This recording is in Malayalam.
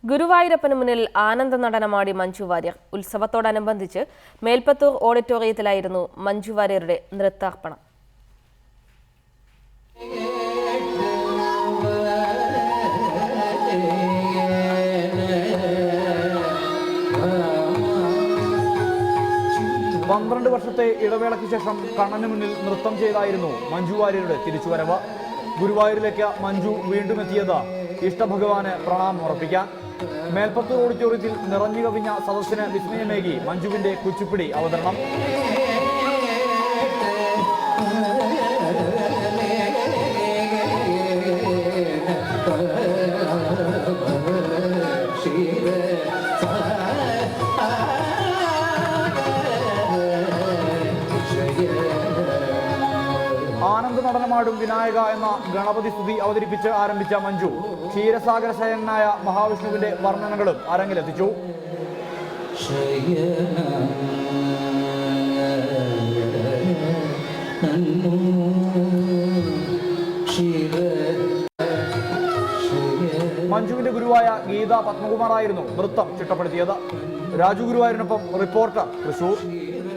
ഗുരുവായൂരപ്പന് മുന്നിൽ ആനന്ദ നടനമാടി മഞ്ജു വാര്യർ. ഉത്സവത്തോടനുബന്ധിച്ച് മേൽപ്പത്തൂർ ഓഡിറ്റോറിയത്തിലായിരുന്നു മഞ്ജു വാര്യരുടെ നൃത്താർപ്പണം. പന്ത്രണ്ട് വർഷത്തെ ഇടവേളയ്ക്ക് ശേഷം കണ്ണന് മുന്നിൽ നൃത്തം ചെയ്തായിരുന്നു മഞ്ജു വാര്യരുടെ തിരിച്ചുവരവ്. ഗുരുവായൂരിലേക്ക് മഞ്ജു വീണ്ടും എത്തിയത് ഇഷ്ടഭഗവാന് പ്രണാമം ഉറപ്പിക്കാൻ. മേൽപ്പത്തൂർ ഓഡിറ്റോറിയത്തിൽ നിറഞ്ഞു കവിഞ്ഞ സദസ്സിന് വിസ്മയമേകി മഞ്ജുവിന്റെ കുച്ചിപ്പിടി അവതരണം. ആനന്ദ നടനമാടും വിനായക എന്ന ഗണപതി സ്തുതി അവതരിപ്പിച്ച് ആരംഭിച്ച മഞ്ജു ക്ഷീരസാഗര ശയനായ മഹാവിഷ്ണുവിന്റെ വർണ്ണനകളും അരങ്ങിലെത്തിച്ചു. മഞ്ജുവിന്റെ ഗുരുവായ ഗീത പത്മകുമാറായിരുന്നു നൃത്തം ചിട്ടപ്പെടുത്തിയത്. രാജു ഗുരുവായൂരിനൊപ്പം റിപ്പോർട്ടർ തൃശൂർ.